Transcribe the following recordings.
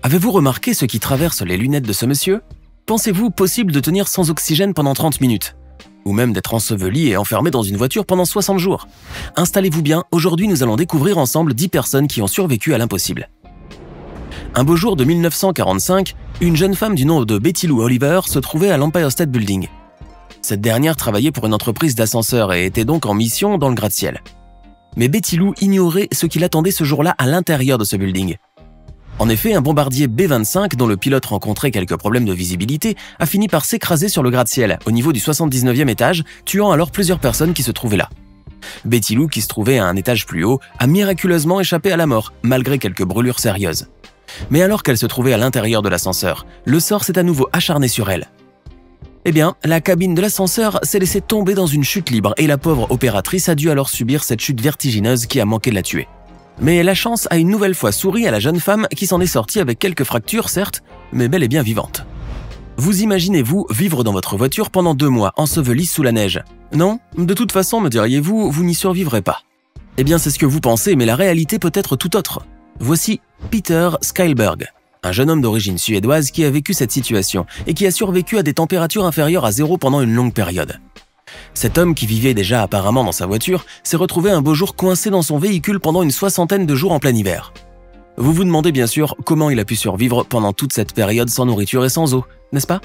Avez-vous remarqué ce qui traverse les lunettes de ce monsieur? Pensez-vous possible de tenir sans oxygène pendant 30 minutes? Ou même d'être enseveli et enfermé dans une voiture pendant 60 jours? Installez-vous bien, aujourd'hui nous allons découvrir ensemble 10 personnes qui ont survécu à l'impossible. Un beau jour de 1945, une jeune femme du nom de Betty Lou Oliver se trouvait à l'Empire State Building. Cette dernière travaillait pour une entreprise d'ascenseurs et était donc en mission dans le gratte-ciel. Mais Betty Lou ignorait ce qui l'attendait ce jour-là à l'intérieur de ce building. En effet, un bombardier B-25, dont le pilote rencontrait quelques problèmes de visibilité, a fini par s'écraser sur le gratte-ciel, au niveau du 79e étage, tuant alors plusieurs personnes qui se trouvaient là. Betty Lou, qui se trouvait à un étage plus haut, a miraculeusement échappé à la mort, malgré quelques brûlures sérieuses. Mais alors qu'elle se trouvait à l'intérieur de l'ascenseur, le sort s'est à nouveau acharné sur elle. Eh bien, la cabine de l'ascenseur s'est laissée tomber dans une chute libre et la pauvre opératrice a dû alors subir cette chute vertigineuse qui a manqué de la tuer. Mais la chance a une nouvelle fois souri à la jeune femme qui s'en est sortie avec quelques fractures, certes, mais bel et bien vivante. Vous imaginez-vous vivre dans votre voiture pendant 2 mois, enseveli sous la neige? Non? De toute façon, me diriez-vous, vous n'y survivrez pas. Eh bien, c'est ce que vous pensez, mais la réalité peut être tout autre. Voici Peter Skylberg, un jeune homme d'origine suédoise qui a vécu cette situation et qui a survécu à des températures inférieures à 0 pendant une longue période. Cet homme, qui vivait déjà apparemment dans sa voiture, s'est retrouvé un beau jour coincé dans son véhicule pendant une 60aine de jours en plein hiver. Vous vous demandez bien sûr comment il a pu survivre pendant toute cette période sans nourriture et sans eau, n'est-ce pas?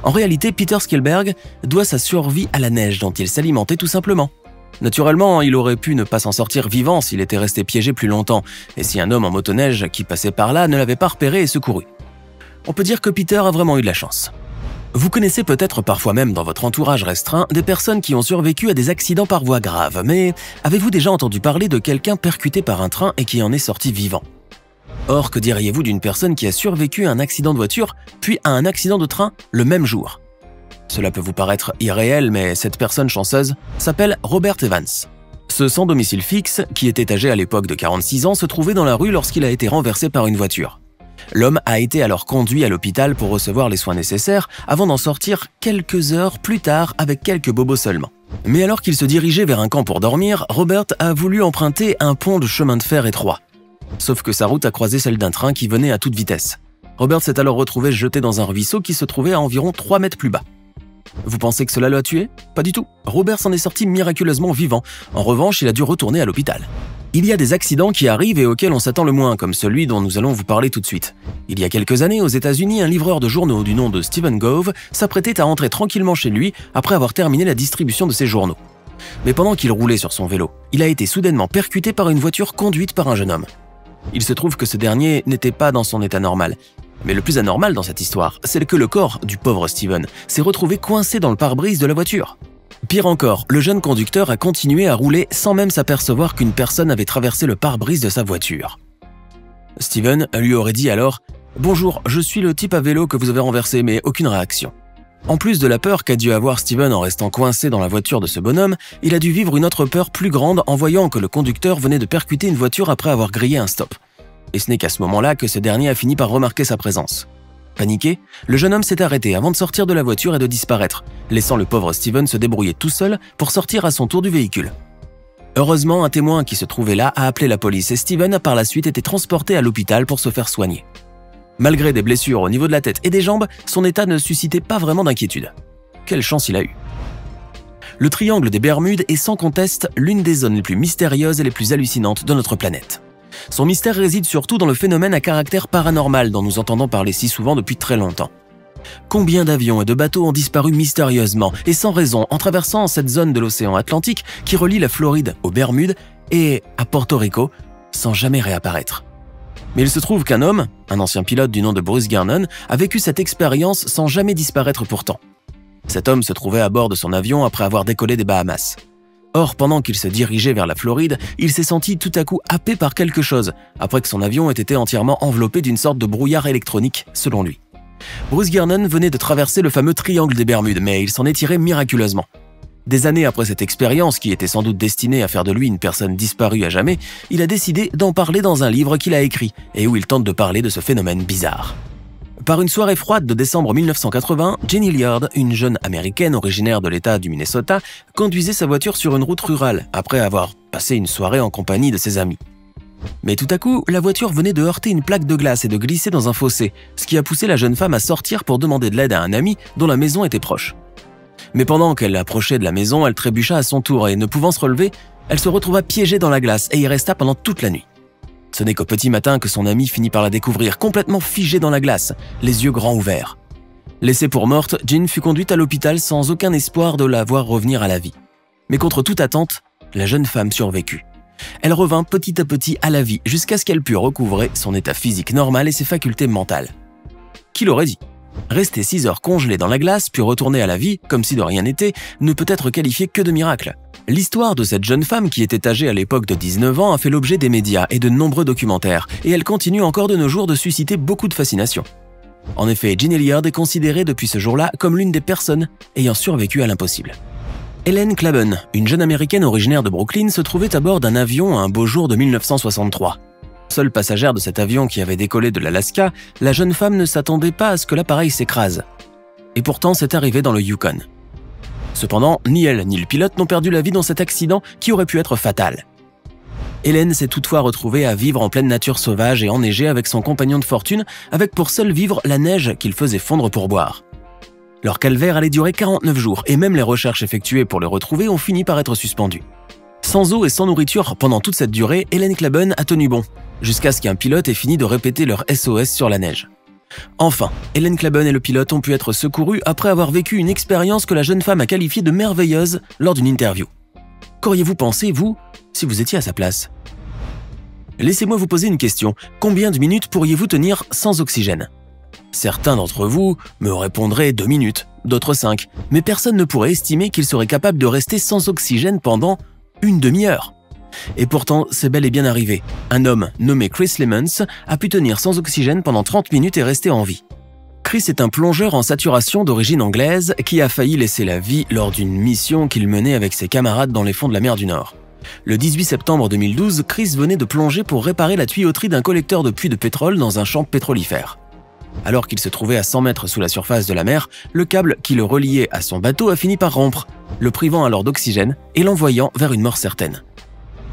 En réalité, Peter Skylberg doit sa survie à la neige dont il s'alimentait tout simplement. Naturellement, il aurait pu ne pas s'en sortir vivant s'il était resté piégé plus longtemps, et si un homme en motoneige qui passait par là ne l'avait pas repéré et secouru. On peut dire que Peter a vraiment eu de la chance. Vous connaissez peut-être parfois même dans votre entourage restreint des personnes qui ont survécu à des accidents par voie grave, mais avez-vous déjà entendu parler de quelqu'un percuté par un train et qui en est sorti vivant? Or, que diriez-vous d'une personne qui a survécu à un accident de voiture, puis à un accident de train le même jour? Cela peut vous paraître irréel, mais cette personne chanceuse s'appelle Robert Evans. Ce sans domicile fixe, qui était âgé à l'époque de 46 ans, se trouvait dans la rue lorsqu'il a été renversé par une voiture. L'homme a été alors conduit à l'hôpital pour recevoir les soins nécessaires avant d'en sortir quelques heures plus tard avec quelques bobos seulement. Mais alors qu'il se dirigeait vers un camp pour dormir, Robert a voulu emprunter un pont de chemin de fer étroit. Sauf que sa route a croisé celle d'un train qui venait à toute vitesse. Robert s'est alors retrouvé jeté dans un ruisseau qui se trouvait à environ 3 mètres plus bas. Vous pensez que cela l'a tué? Pas du tout. Robert s'en est sorti miraculeusement vivant. En revanche, il a dû retourner à l'hôpital. Il y a des accidents qui arrivent et auxquels on s'attend le moins, comme celui dont nous allons vous parler tout de suite. Il y a quelques années, aux États-Unis, un livreur de journaux du nom de Stephen Gove s'apprêtait à rentrer tranquillement chez lui après avoir terminé la distribution de ses journaux. Mais pendant qu'il roulait sur son vélo, il a été soudainement percuté par une voiture conduite par un jeune homme. Il se trouve que ce dernier n'était pas dans son état normal. Mais le plus anormal dans cette histoire, c'est que le corps du pauvre Steven s'est retrouvé coincé dans le pare-brise de la voiture. Pire encore, le jeune conducteur a continué à rouler sans même s'apercevoir qu'une personne avait traversé le pare-brise de sa voiture. Steven lui aurait dit alors « Bonjour, je suis le type à vélo que vous avez renversé, mais aucune réaction ». En plus de la peur qu'a dû avoir Steven en restant coincé dans la voiture de ce bonhomme, il a dû vivre une autre peur plus grande en voyant que le conducteur venait de percuter une voiture après avoir grillé un stop. Et ce n'est qu'à ce moment-là que ce dernier a fini par remarquer sa présence. Paniqué, le jeune homme s'est arrêté avant de sortir de la voiture et de disparaître, laissant le pauvre Steven se débrouiller tout seul pour sortir à son tour du véhicule. Heureusement, un témoin qui se trouvait là a appelé la police et Steven a par la suite été transporté à l'hôpital pour se faire soigner. Malgré des blessures au niveau de la tête et des jambes, son état ne suscitait pas vraiment d'inquiétude. Quelle chance il a eu! Le triangle des Bermudes est sans conteste l'une des zones les plus mystérieuses et les plus hallucinantes de notre planète. Son mystère réside surtout dans le phénomène à caractère paranormal dont nous entendons parler si souvent depuis très longtemps. Combien d'avions et de bateaux ont disparu mystérieusement et sans raison en traversant cette zone de l'océan Atlantique qui relie la Floride aux Bermudes et à Porto Rico sans jamais réapparaître? Mais il se trouve qu'un homme, un ancien pilote du nom de Bruce Gernon, a vécu cette expérience sans jamais disparaître pourtant. Cet homme se trouvait à bord de son avion après avoir décollé des Bahamas. Or, pendant qu'il se dirigeait vers la Floride, il s'est senti tout à coup happé par quelque chose, après que son avion ait été entièrement enveloppé d'une sorte de brouillard électronique, selon lui. Bruce Gernon venait de traverser le fameux triangle des Bermudes, mais il s'en est tiré miraculeusement. Des années après cette expérience, qui était sans doute destinée à faire de lui une personne disparue à jamais, il a décidé d'en parler dans un livre qu'il a écrit, et où il tente de parler de ce phénomène bizarre. Par une soirée froide de décembre 1980, Jenny Hilliard, une jeune américaine originaire de l'État du Minnesota, conduisait sa voiture sur une route rurale après avoir passé une soirée en compagnie de ses amis. Mais tout à coup, la voiture venait de heurter une plaque de glace et de glisser dans un fossé, ce qui a poussé la jeune femme à sortir pour demander de l'aide à un ami dont la maison était proche. Mais pendant qu'elle approchait de la maison, elle trébucha à son tour et, ne pouvant se relever, elle se retrouva piégée dans la glace et y resta pendant toute la nuit. Ce n'est qu'au petit matin que son ami finit par la découvrir complètement figée dans la glace, les yeux grands ouverts. Laissée pour morte, Jean fut conduite à l'hôpital sans aucun espoir de la voir revenir à la vie. Mais contre toute attente, la jeune femme survécut. Elle revint petit à petit à la vie jusqu'à ce qu'elle pût recouvrer son état physique normal et ses facultés mentales. Qui l'aurait dit ? Rester 6 heures congelée dans la glace puis retourner à la vie, comme si de rien n'était, ne peut être qualifié que de miracle. L'histoire de cette jeune femme qui était âgée à l'époque de 19 ans a fait l'objet des médias et de nombreux documentaires, et elle continue encore de nos jours de susciter beaucoup de fascination. En effet, Jean Elliott est considérée depuis ce jour-là comme l'une des personnes ayant survécu à l'impossible. Ellen Klaben, une jeune américaine originaire de Brooklyn, se trouvait à bord d'un avion un beau jour de 1963. Seule passagère de cet avion qui avait décollé de l'Alaska, la jeune femme ne s'attendait pas à ce que l'appareil s'écrase. Et pourtant, c'est arrivé dans le Yukon. Cependant, ni elle ni le pilote n'ont perdu la vie dans cet accident qui aurait pu être fatal. Hélène s'est toutefois retrouvée à vivre en pleine nature sauvage et enneigée avec son compagnon de fortune, avec pour seul vivre la neige qu'il faisait fondre pour boire. Leur calvaire allait durer 49 jours et même les recherches effectuées pour les retrouver ont fini par être suspendues. Sans eau et sans nourriture pendant toute cette durée, Ellen Klaben a tenu bon, jusqu'à ce qu'un pilote ait fini de répéter leur SOS sur la neige. Enfin, Ellen Klaben et le pilote ont pu être secourus après avoir vécu une expérience que la jeune femme a qualifiée de merveilleuse lors d'une interview. Qu'auriez-vous pensé, vous, si vous étiez à sa place ? Laissez-moi vous poser une question. Combien de minutes pourriez-vous tenir sans oxygène ? Certains d'entre vous me répondraient 2 minutes, d'autres 5, mais personne ne pourrait estimer qu'il serait capable de rester sans oxygène pendant une demi-heure. Et pourtant, c'est bel et bien arrivé. Un homme nommé Chris Lemons a pu tenir sans oxygène pendant 30 minutes et rester en vie. Chris est un plongeur en saturation d'origine anglaise qui a failli laisser la vie lors d'une mission qu'il menait avec ses camarades dans les fonds de la mer du Nord. Le 18 septembre 2012, Chris venait de plonger pour réparer la tuyauterie d'un collecteur de puits de pétrole dans un champ pétrolifère. Alors qu'il se trouvait à 100 mètres sous la surface de la mer, le câble qui le reliait à son bateau a fini par rompre, le privant alors d'oxygène et l'envoyant vers une mort certaine.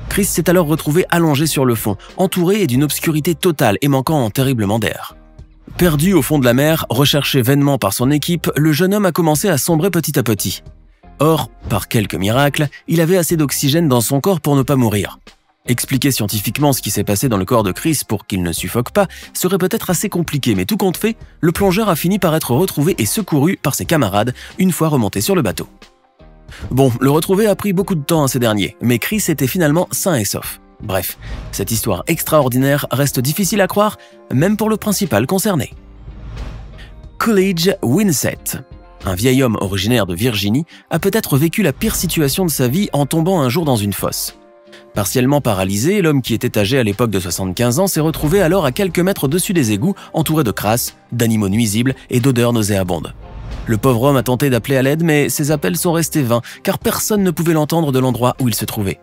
Chris s'est alors retrouvé allongé sur le fond, entouré d'une obscurité totale et manquant terriblement d'air. Perdu au fond de la mer, recherché vainement par son équipe, le jeune homme a commencé à sombrer petit à petit. Or, par quelques miracles, il avait assez d'oxygène dans son corps pour ne pas mourir. Expliquer scientifiquement ce qui s'est passé dans le corps de Chris pour qu'il ne suffoque pas serait peut-être assez compliqué, mais tout compte fait, le plongeur a fini par être retrouvé et secouru par ses camarades une fois remonté sur le bateau. Bon, le retrouver a pris beaucoup de temps à ces derniers, mais Chris était finalement sain et sauf. Bref, cette histoire extraordinaire reste difficile à croire, même pour le principal concerné. Coolidge Winsett, un vieil homme originaire de Virginie, a peut-être vécu la pire situation de sa vie en tombant un jour dans une fosse. Partiellement paralysé, l'homme qui était âgé à l'époque de 75 ans s'est retrouvé alors à quelques mètres au-dessus des égouts, entouré de crasses, d'animaux nuisibles et d'odeurs nauséabondes. Le pauvre homme a tenté d'appeler à l'aide, mais ses appels sont restés vains, car personne ne pouvait l'entendre de l'endroit où il se trouvait.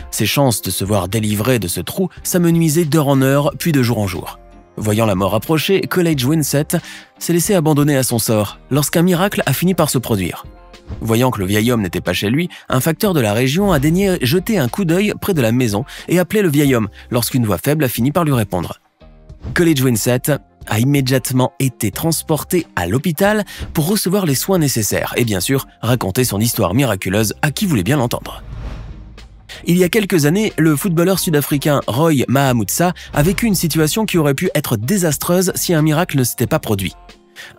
Ses chances de se voir délivré de ce trou s'amenuisaient d'heure en heure, puis de jour en jour. Voyant la mort approcher, Coolidge Winsett s'est laissé abandonner à son sort, lorsqu'un miracle a fini par se produire. Voyant que le vieil homme n'était pas chez lui, un facteur de la région a daigné jeter un coup d'œil près de la maison et appeler le vieil homme, lorsqu'une voix faible a fini par lui répondre. Coolidge Winsett a immédiatement été transporté à l'hôpital pour recevoir les soins nécessaires et bien sûr raconter son histoire miraculeuse à qui voulait bien l'entendre. Il y a quelques années, le footballeur sud-africain Roy Mahamudsa a vécu une situation qui aurait pu être désastreuse si un miracle ne s'était pas produit.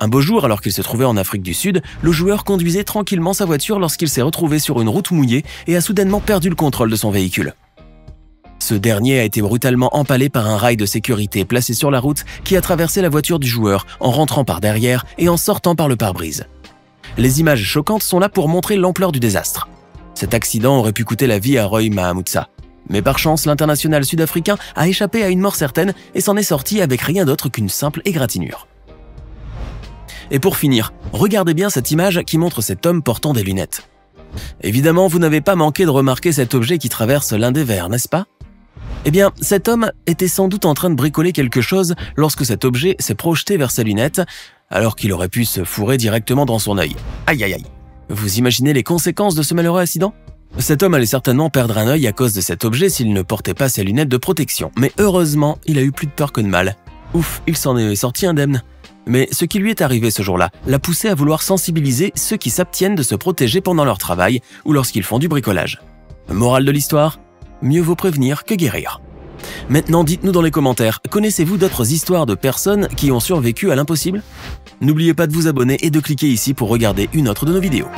Un beau jour, alors qu'il se trouvait en Afrique du Sud, le joueur conduisait tranquillement sa voiture lorsqu'il s'est retrouvé sur une route mouillée et a soudainement perdu le contrôle de son véhicule. Ce dernier a été brutalement empalé par un rail de sécurité placé sur la route qui a traversé la voiture du joueur en rentrant par derrière et en sortant par le pare-brise. Les images choquantes sont là pour montrer l'ampleur du désastre. Cet accident aurait pu coûter la vie à Roy Mahamudsa. Mais par chance, l'international sud-africain a échappé à une mort certaine et s'en est sorti avec rien d'autre qu'une simple égratignure. Et pour finir, regardez bien cette image qui montre cet homme portant des lunettes. Évidemment, vous n'avez pas manqué de remarquer cet objet qui traverse l'un des verres, n'est-ce pas ? Eh bien, cet homme était sans doute en train de bricoler quelque chose lorsque cet objet s'est projeté vers ses lunettes, alors qu'il aurait pu se fourrer directement dans son œil. Aïe aïe aïe. Vous imaginez les conséquences de ce malheureux accident ? Cet homme allait certainement perdre un œil à cause de cet objet s'il ne portait pas ses lunettes de protection, mais heureusement, il a eu plus de peur que de mal. Ouf, il s'en est sorti indemne. Mais ce qui lui est arrivé ce jour-là l'a poussé à vouloir sensibiliser ceux qui s'abstiennent de se protéger pendant leur travail ou lorsqu'ils font du bricolage. Morale de l'histoire, mieux vaut prévenir que guérir. Maintenant, dites-nous dans les commentaires, connaissez-vous d'autres histoires de personnes qui ont survécu à l'impossible? N'oubliez pas de vous abonner et de cliquer ici pour regarder une autre de nos vidéos.